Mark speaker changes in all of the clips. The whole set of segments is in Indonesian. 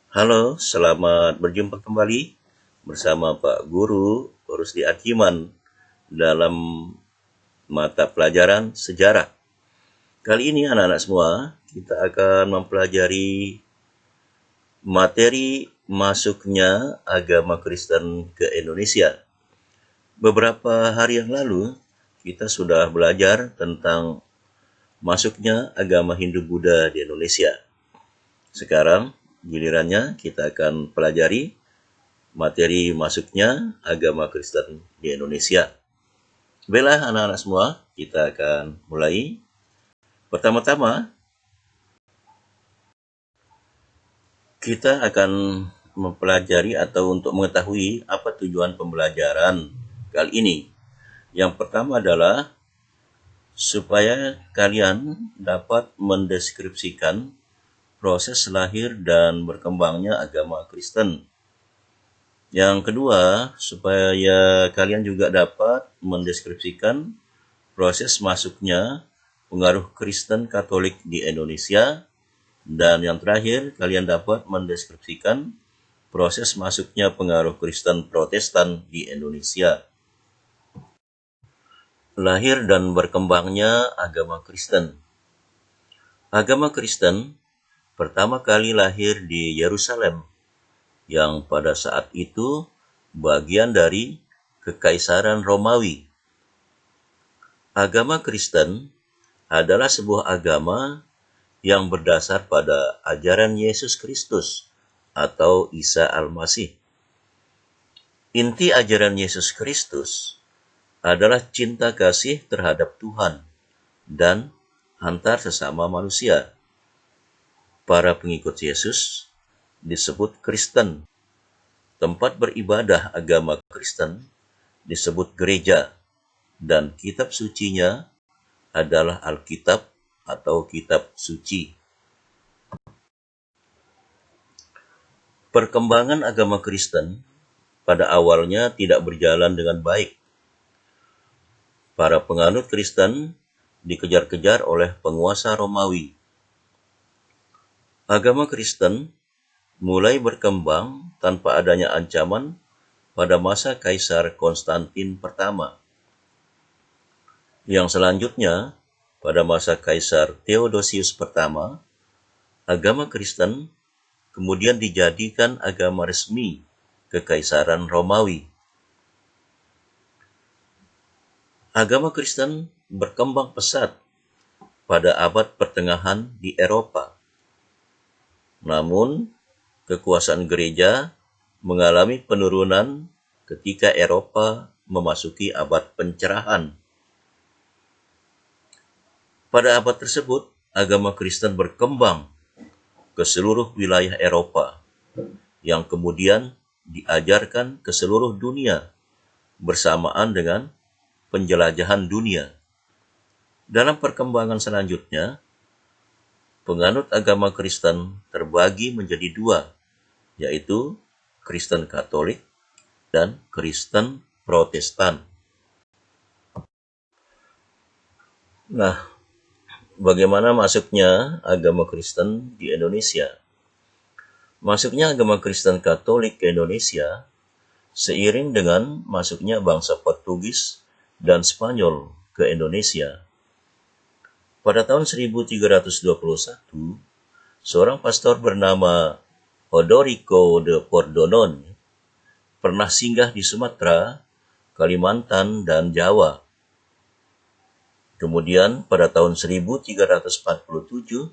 Speaker 1: Halo, selamat berjumpa kembali bersama Pak Guru Rusdi Akiman dalam mata pelajaran sejarah. Kali ini anak-anak semua, kita akan mempelajari materi masuknya agama Kristen ke Indonesia. Beberapa hari yang lalu, kita sudah belajar tentang masuknya agama Hindu-Buddha di Indonesia. Sekarang, gilirannya kita akan pelajari materi masuknya agama Kristen di Indonesia. Baiklah anak-anak semua, kita akan mulai. Pertama-tama, kita akan mempelajari atau untuk mengetahui apa tujuan pembelajaran kali ini. Yang pertama adalah supaya kalian dapat mendeskripsikan proses lahir dan berkembangnya agama Kristen. Yang kedua, supaya kalian juga dapat mendeskripsikan proses masuknya pengaruh Kristen Katolik di Indonesia. Dan yang terakhir, kalian dapat mendeskripsikan proses masuknya pengaruh Kristen Protestan di Indonesia. Lahir dan berkembangnya agama Kristen. Agama Kristen pertama kali lahir di Yerusalem, yang pada saat itu bagian dari Kekaisaran Romawi. Agama Kristen adalah sebuah agama yang berdasar pada ajaran Yesus Kristus atau Isa Al-Masih. Inti ajaran Yesus Kristus adalah cinta kasih terhadap Tuhan dan antar sesama manusia. Para pengikut Yesus disebut Kristen. Tempat beribadah agama Kristen disebut gereja, dan kitab sucinya adalah Alkitab atau kitab suci. Perkembangan agama Kristen pada awalnya tidak berjalan dengan baik. Para penganut Kristen dikejar-kejar oleh penguasa Romawi. Agama Kristen mulai berkembang tanpa adanya ancaman pada masa Kaisar Konstantin pertama. Yang selanjutnya, pada masa Kaisar Theodosius pertama, agama Kristen kemudian dijadikan agama resmi Kekaisaran Romawi. Agama Kristen berkembang pesat pada abad pertengahan di Eropa. Namun, kekuasaan gereja mengalami penurunan ketika Eropa memasuki abad pencerahan. Pada abad tersebut, agama Kristen berkembang ke seluruh wilayah Eropa, yang kemudian diajarkan ke seluruh dunia bersamaan dengan penjelajahan dunia. Dalam perkembangan selanjutnya, penganut agama Kristen terbagi menjadi dua, yaitu Kristen Katolik dan Kristen Protestan. Nah, bagaimana masuknya agama Kristen di Indonesia? Masuknya agama Kristen Katolik ke Indonesia seiring dengan masuknya bangsa Portugis dan Spanyol ke Indonesia. Pada tahun 1321, seorang pastor bernama Odorico de Pordonon pernah singgah di Sumatera, Kalimantan, dan Jawa. Kemudian pada tahun 1347,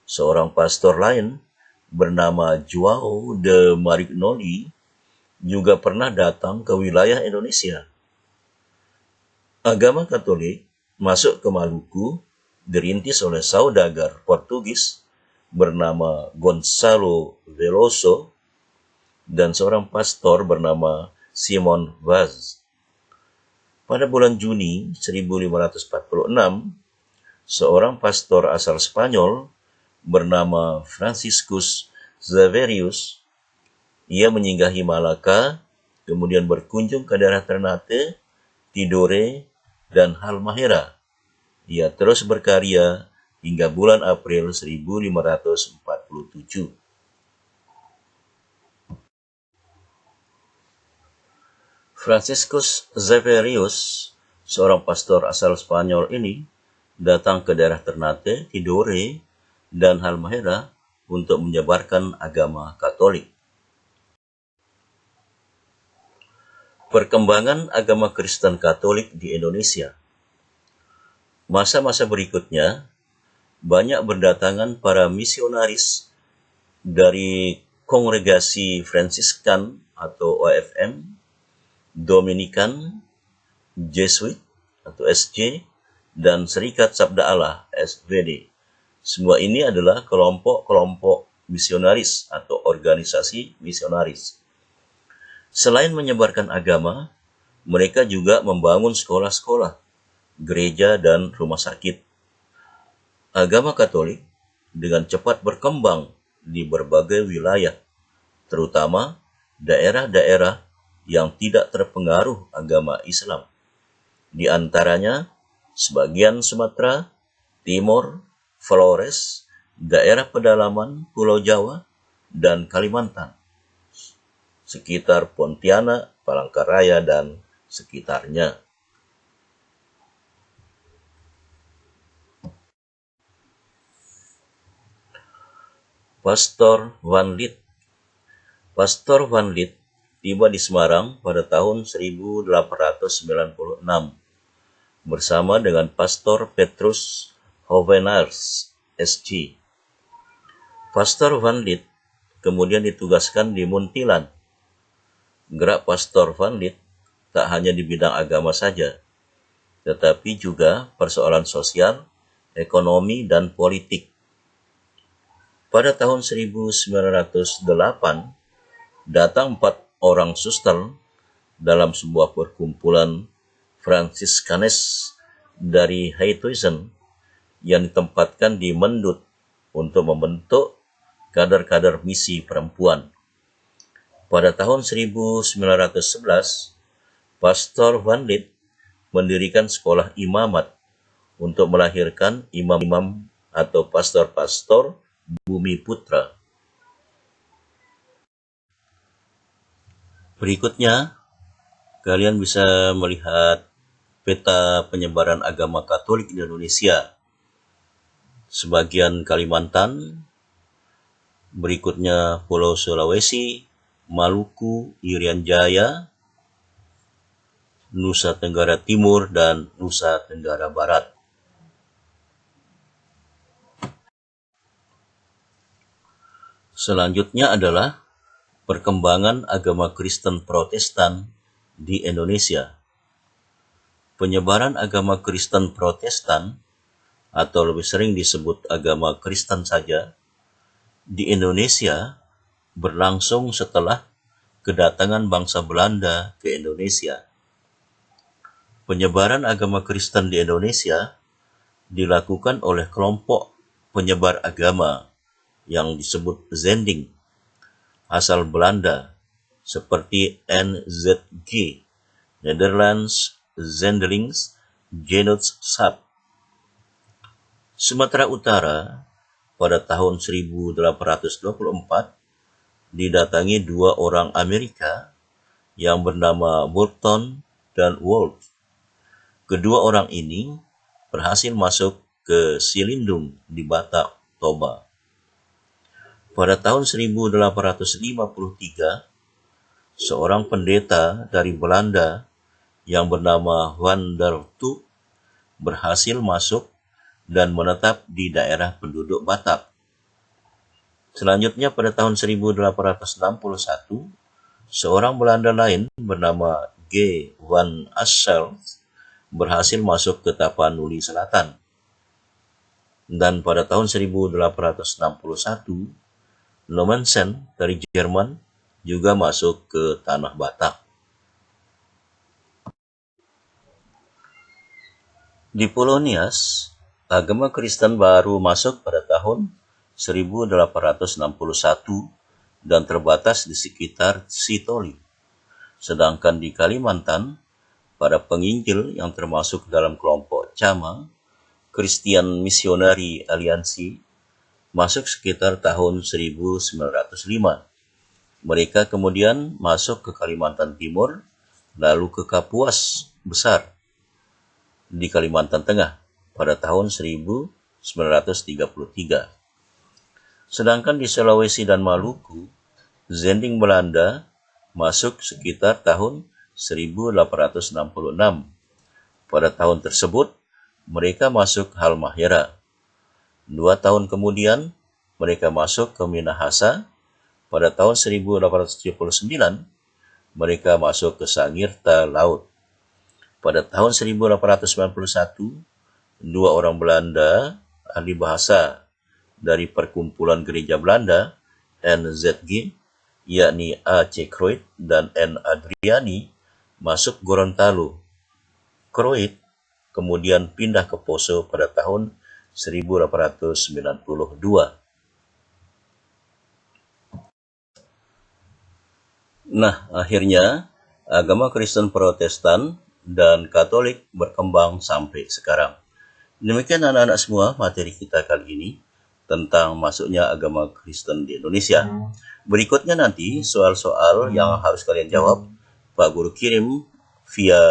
Speaker 1: seorang pastor lain bernama Joao de Marignoli juga pernah datang ke wilayah Indonesia. Agama Katolik masuk ke Maluku dirintis oleh saudagar Portugis bernama Gonçalo Veloso dan seorang pastor bernama Simon Vaz. Pada bulan Juni 1546, seorang pastor asal Spanyol bernama Franciscus Xaverius, ia menyinggahi Malaka, kemudian berkunjung ke daerah Ternate, Tidore, dan Halmahera. Ia terus berkarya hingga bulan April 1547. Franciscus Xaverius, seorang pastor asal Spanyol ini, datang ke daerah Ternate, Tidore, dan Halmahera untuk menyebarkan agama Katolik. Perkembangan agama Kristen Katolik di Indonesia. Masa-masa berikutnya, banyak berdatangan para misionaris dari Kongregasi Fransiskan atau OFM, Dominikan, Jesuit atau SJ, dan Serikat Sabda Allah SVD. Semua ini adalah kelompok-kelompok misionaris atau organisasi misionaris. Selain menyebarkan agama, mereka juga membangun sekolah-sekolah, gereja, dan rumah sakit. Agama Katolik dengan cepat berkembang di berbagai wilayah, terutama daerah-daerah yang tidak terpengaruh agama Islam. Di antaranya, sebagian Sumatera, Timor, Flores, daerah pedalaman Pulau Jawa, dan Kalimantan, sekitar Pontianak, Palangkaraya, dan sekitarnya. Pastor Van Lith. Pastor Van Lith tiba di Semarang pada tahun 1896 bersama dengan Pastor Petrus Hovenaars, SG. Pastor Van Lith kemudian ditugaskan di Muntilan. Gerak Pastor Van Lith tak hanya di bidang agama saja, tetapi juga persoalan sosial, ekonomi, dan politik. Pada tahun 1908, datang 4 orang suster dalam sebuah perkumpulan Fransiskanes dari Haithuisen yang ditempatkan di Mendut untuk membentuk kader-kader misi perempuan. Pada tahun 1911, Pastor Van Lith mendirikan sekolah imamat untuk melahirkan imam-imam atau pastor-pastor Bumi Putra. Berikutnya, kalian bisa melihat peta penyebaran agama Katolik di Indonesia. Sebagian Kalimantan, berikutnya Pulau Sulawesi, Maluku, Irian Jaya, Nusa Tenggara Timur, dan Nusa Tenggara Barat. Selanjutnya adalah perkembangan agama Kristen Protestan di Indonesia. Penyebaran agama Kristen Protestan, atau lebih sering disebut agama Kristen saja, di Indonesia berlangsung setelah kedatangan bangsa Belanda ke Indonesia. Penyebaran agama Kristen di Indonesia dilakukan oleh kelompok penyebar agama yang disebut Zending, asal Belanda, seperti NZG, Netherlands Zendelings Genootschap. Sumatera Utara pada tahun 1824 didatangi 2 orang Amerika yang bernama Burton dan Wolf. Kedua orang ini berhasil masuk ke Silindung di Batak, Toba. Pada tahun 1853, seorang pendeta dari Belanda yang bernama Van der Toe berhasil masuk dan menetap di daerah penduduk Batak. Selanjutnya pada tahun 1861, seorang Belanda lain bernama G. van Assel berhasil masuk ke Tapanuli Selatan. Dan pada tahun 1861, Nommensen dari Jerman juga masuk ke tanah Batak. Di Pulau Nias, agama Kristen baru masuk pada tahun 1861 dan terbatas di sekitar Sitoli. Sedangkan di Kalimantan, para penginjil yang termasuk dalam kelompok CAMA, Christian Missionary Alliance, masuk sekitar tahun 1905. Mereka kemudian masuk ke Kalimantan Timur lalu ke Kapuas Besar di Kalimantan Tengah pada tahun 1933. Sedangkan di Sulawesi dan Maluku, Zending Belanda masuk sekitar tahun 1866. Pada tahun tersebut, mereka masuk Halmahera. 2 tahun kemudian, mereka masuk ke Minahasa. Pada tahun 1879, mereka masuk ke Sangirta Laut. Pada tahun 1891, 2 orang Belanda, ahli bahasa dari Perkumpulan Gereja Belanda, NZG, yakni A.C. Kroit dan N. Adriani, masuk Gorontalo. Kroit kemudian pindah ke Poso pada tahun 1892. Nah, akhirnya agama Kristen Protestan dan Katolik berkembang sampai sekarang. Demikian anak-anak semua materi kita kali ini tentang masuknya agama Kristen di Indonesia. Berikutnya nanti soal-soal yang harus kalian jawab, Pak Guru kirim via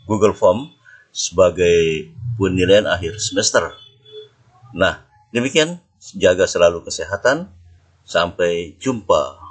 Speaker 1: Google Form sebagai penilaian akhir semester. Nah, demikian, jaga selalu kesehatan. Sampai jumpa.